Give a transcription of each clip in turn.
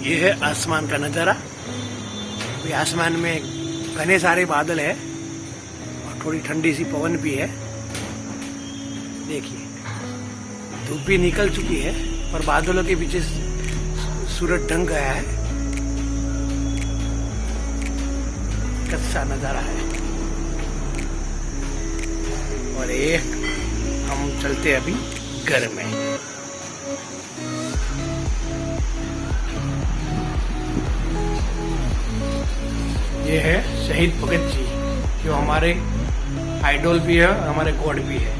ये है आसमान का नज़ारा। अभी आसमान में घने सारे बादल है और थोड़ी ठंडी सी पवन भी है। देखिए धूप भी निकल चुकी है और बादलों के पीछे सूरज ढंग गया है। कैसा नज़ारा है। और ये हम चलते अभी घर में। ये है शहीद भगत जी, जो हमारे आइडल भी है और हमारे गॉड भी है।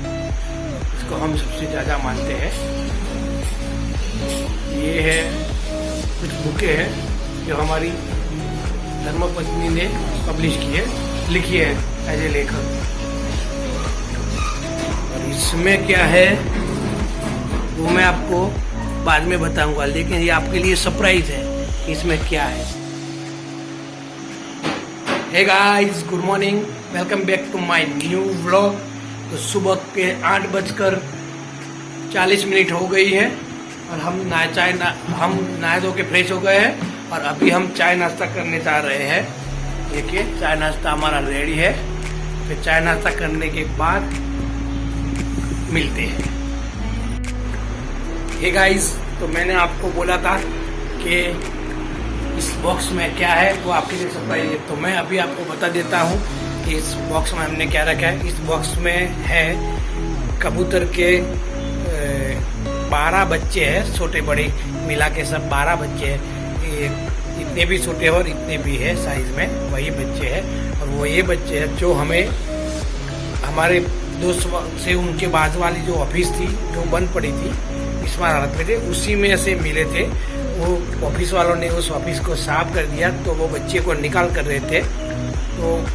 इसको हम सबसे ज़्यादा मानते हैं। ये है कुछ बुकें हैं जो हमारी धर्मपत्नी ने पब्लिश की है, लिखी है एज ए लेखक। और इसमें क्या है वो मैं आपको बाद में बताऊंगा, लेकिन ये आपके लिए सरप्राइज है कि इसमें क्या है। Hey guys, good morning, welcome back to my new vlog. तो सुबह के 8:40 हो गई है और हम नहा धो के फ्रेश हो गए हैं और अभी हम चाय नाश्ता करने जा रहे हैं। देखिए चाय नाश्ता हमारा रेडी है। फिर चाय नाश्ता करने के बाद मिलते हैं। हे गाइस, तो मैंने आपको बोला था कि इस बॉक्स में क्या है वो आपके लिए सरप्राइज है। तो मैं अभी आपको बता देता हूँ कि इस बॉक्स में हमने क्या रखा है। इस बॉक्स में है कबूतर के 12 बच्चे हैं, छोटे बड़े मिला के सब 12 बच्चे हैं। इतने भी छोटे और इतने भी है साइज में, वही बच्चे हैं। और वो ये बच्चे हैं जो हमें हमारे दोस्त से उनके बाजू वाली जो ऑफिस थी जो बंद पड़ी थी इस हालत में थे, उसी में से मिले थे। वो ऑफिस वालों ने उस ऑफिस को साफ कर दिया तो वो बच्चे को निकाल कर रहे थे। तो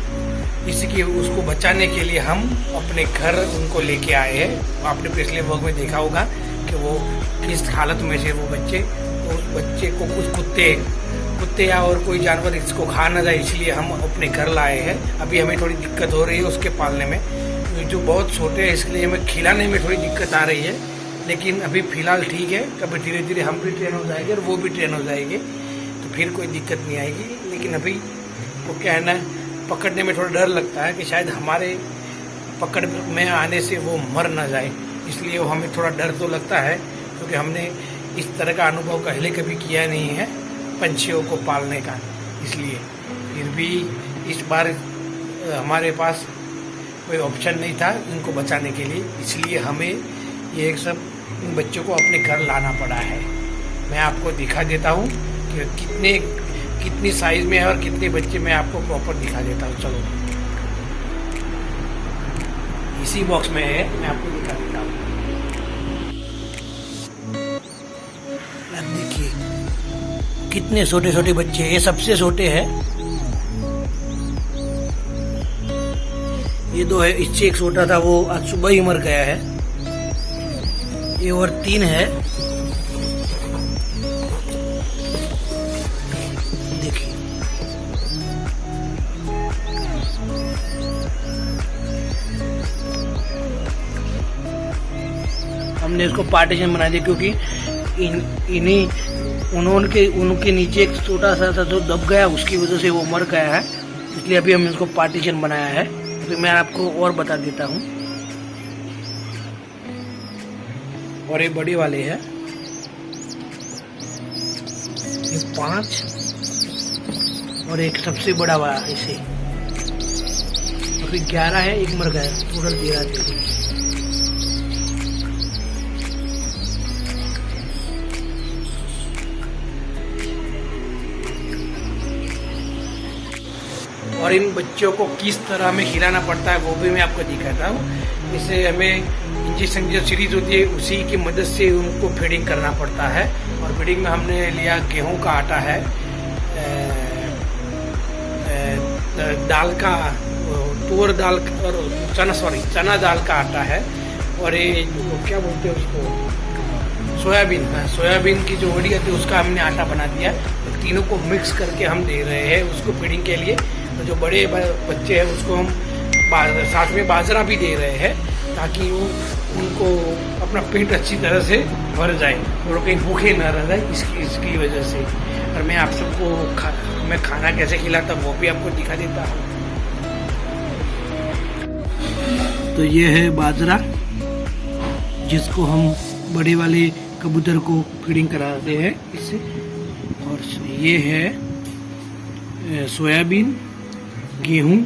इसकी उसको बचाने के लिए हम अपने घर उनको लेके आए हैं। आपने पिछले व्लॉग में देखा होगा कि वो किस हालत में से वो बच्चे, उस बच्चे को कुछ कुत्ते या और कोई जानवर इसको खा ना जाए, इसलिए हम अपने घर लाए हैं। अभी हमें थोड़ी दिक्कत हो रही है उसके पालने में, जो बहुत छोटे हैं इसलिए हमें खिलाने में थोड़ी दिक्कत आ रही है। लेकिन अभी फ़िलहाल ठीक है, कभी धीरे धीरे हम भी ट्रेन हो जाएंगे और वो भी ट्रेन हो जाएंगे तो फिर कोई दिक्कत नहीं आएगी। लेकिन अभी वो क्या है ना, पकड़ने में थोड़ा डर लगता है कि शायद हमारे पकड़ में आने से वो मर ना जाए, इसलिए वो हमें थोड़ा डर तो लगता है, क्योंकि हमने इस तरह का अनुभव पहले कभी किया नहीं है पंछियों को पालने का। इसलिए फिर भी इस बार हमारे पास कोई ऑप्शन नहीं था इनको बचाने के लिए, इसलिए हमें ये सब बच्चों को अपने घर लाना पड़ा है। मैं आपको दिखा देता हूँ कि कितनी साइज में है और कितने बच्चे, मैं आपको प्रॉपर दिखा देता हूँ। चलो इसी बॉक्स में है, मैं आपको दिखा देता हूँ। देखिए कितने छोटे छोटे बच्चे, ये सबसे छोटे हैं। ये दो है, इससे एक छोटा था वो आज सुबह ही मर गया है। ये और 3 है। देखिए हमने इसको पार्टीशन बना दिया, क्योंकि उनके नीचे एक छोटा सा था जो दब गया, उसकी वजह से वो मर गया है। इसलिए अभी हम इसको पार्टीशन बनाया है। तो मैं आपको और बता देता हूँ। और ये बड़ी वाले है, ये 5 और एक सबसे बड़ा वाला इसे, तो फिर 11 है, एक मर गया, टोटल 13 थे। और इन बच्चों को किस तरह में खिलाना पड़ता है वो भी मैं आपको दिखाता हूँ। इसे हमें इंजेक्शन जो सीरीज होती है उसी की मदद से उनको फीडिंग करना पड़ता है। और फीडिंग में हमने लिया गेहूं का आटा है, दाल का, तूर दाल और चना दाल का आटा है। और ये क्या बोलते हैं उसको, सोयाबीन की जो वड़ी आती है उसका हमने आटा बना दिया। तो तीनों को मिक्स करके हम दे रहे हैं उसको फीडिंग के लिए। तो जो बड़े बच्चे हैं उसको हम साथ में बाजरा भी दे रहे हैं, ताकि वो उनको अपना पेट अच्छी तरह से भर जाए और कहीं भूखे न रह जाए, इसकी वजह से। और मैं आप सबको मैं खाना कैसे खिलाता वो भी आपको दिखा देता हूँ। तो ये है बाजरा, जिसको हम बड़े वाले कबूतर को फीडिंग कराते हैं इससे। और ये है सोयाबीन, गेहूँ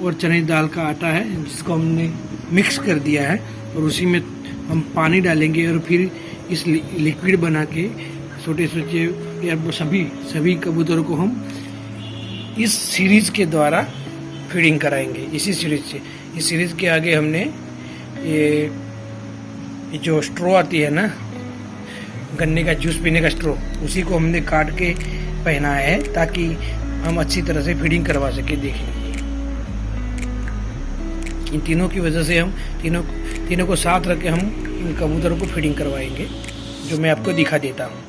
और चने दाल का आटा है, जिसको हमने मिक्स कर दिया है और उसी में हम पानी डालेंगे और फिर इस लिक्विड बना के छोटे छोटे या सभी कबूतरों को हम इस सीरीज के द्वारा फीडिंग कराएंगे। इसी सीरीज से, इस सीरीज के आगे हमने ये जो स्ट्रॉ आती है ना, गन्ने का जूस पीने का स्ट्रॉ, उसी को हमने काट के पहनाया है ताकि हम अच्छी तरह से फीडिंग करवा सके। देख लीजिए, इन तीनों की वजह से हम तीनों को साथ रख के हम इन कबूतरों को फीडिंग करवाएंगे, जो मैं आपको दिखा देता हूँ।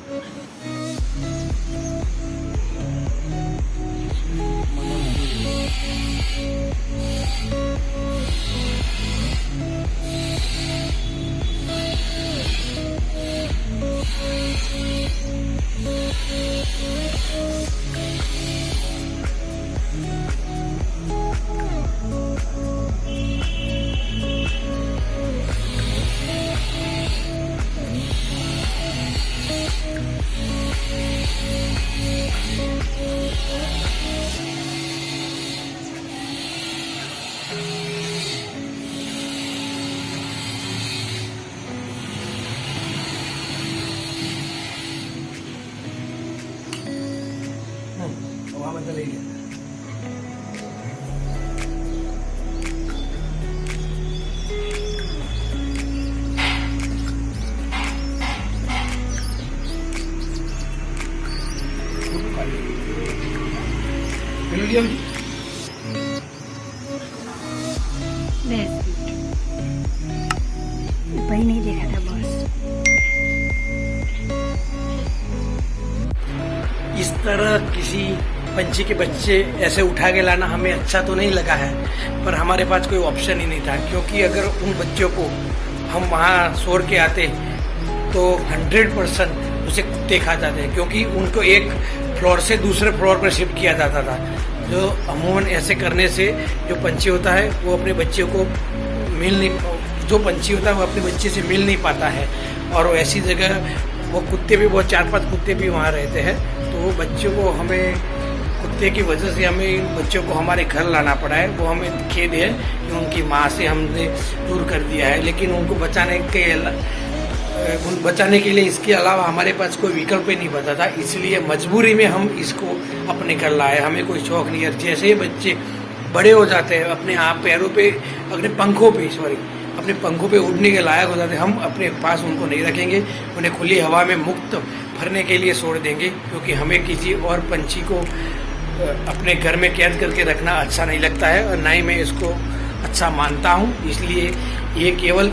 वही नहीं देखा था बॉस। इस तरह किसी पंछी के बच्चे ऐसे उठा के लाना हमें अच्छा तो नहीं लगा है, पर हमारे पास कोई ऑप्शन ही नहीं था, क्योंकि अगर उन बच्चों को हम वहाँ छोड़ के आते तो 100% उसे कुत्ते खा जाते हैं, क्योंकि उनको एक फ्लोर से दूसरे फ्लोर पर शिफ्ट किया जाता था। जो अमूमन ऐसे करने से जो पंछी होता है वो अपने बच्चे को जो पंछी होता है वो अपने बच्चे से मिल नहीं पाता है, और ऐसी जगह वो कुत्ते भी बहुत 4-5 कुत्ते भी वहाँ रहते हैं। तो वो बच्चों को हमें कुत्ते की वजह से हमें इन बच्चों को हमारे घर लाना पड़ा है। वो हमें खेद है कि उनकी माँ से हमने दूर कर दिया है, लेकिन उनको बचाने के लिए इसके अलावा हमारे पास कोई विकल्प ही नहीं बचा था, इसलिए मजबूरी में हम इसको अपने घर लाए। हमें कोई शौक नहीं है। जैसे ही बच्चे बड़े हो जाते हैं, अपने आप पैरों पे अपने पंखों पे उड़ने के लायक हो जाते हैं, हम अपने पास उनको नहीं रखेंगे, उन्हें खुली हवा में मुक्त भरने के लिए छोड़ देंगे, क्योंकि हमें किसी और पंछी को अपने घर में कैद करके रखना अच्छा नहीं लगता है और ना ही मैं इसको अच्छा मानता हूँ। इसलिए ये केवल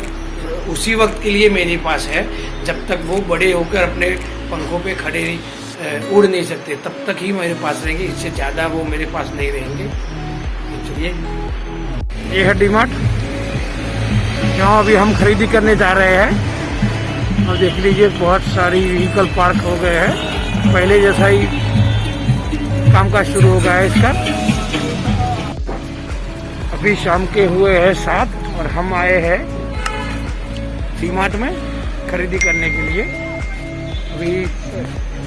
उसी वक्त के लिए मेरे पास है जब तक वो बड़े होकर अपने पंखों पे खड़े उड़ नहीं सकते, तब तक ही मेरे पास रहेंगे। इससे ज़्यादा वो मेरे पास नहीं रहेंगे। चलिए, ये है डीमार्ट, जहाँ अभी हम खरीदी करने जा रहे हैं। और देख लीजिए, बहुत सारी व्हीकल पार्क हो गए हैं, पहले जैसा ही कामकाज शुरू हो गया है इसका। अभी शाम के हुए हैं 7 और हम आए हैं डीमार्ट में खरीदी करने के लिए। अभी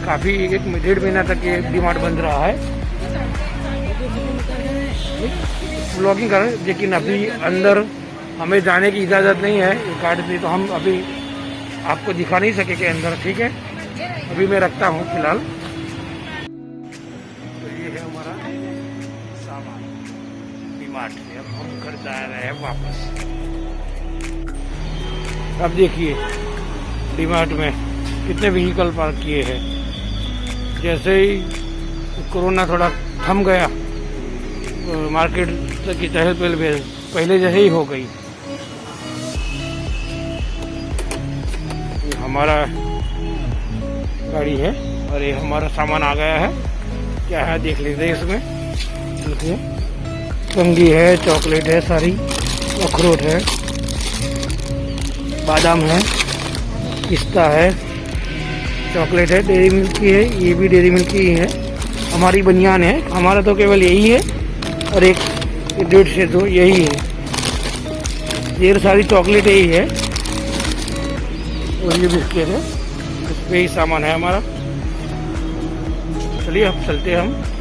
काफ़ी 1-1.5 महीना तक ये डीमार्ट बंद रहा है, व्लॉगिंग कर, लेकिन अभी अंदर हमें जाने की इजाज़त नहीं है कार्ड से, तो हम अभी आपको दिखा नहीं सकेंगे अंदर। ठीक है, अभी मैं रखता हूँ फिलहाल। तो ये है हमारा सामान डीमार्ट से। अब हम घर जा रहे हैं वापस। अब देखिए डीमार्ट में कितने व्हीकल पार्क किए हैं। जैसे ही कोरोना थोड़ा थम गया, मार्केट की चहल पहल पहले जैसे ही हो गई। हमारा गाड़ी है और ये हमारा सामान आ गया है। क्या है देख लीजिए इसमें। देखिए, कंघी है, चॉकलेट है, सारी अखरोट है, बादाम है, पिस्ता है, चॉकलेट है, डेयरी मिल्क की है, ये भी डेयरी मिल्क की है। हमारी बनियान है, हमारा तो केवल यही है और एक 1.5 से 2 यही है। ढेर सारी चॉकलेट यही है और ये बिस्किट है, इस पे ही सामान है हमारा। चलिए अब चलते हैं हम।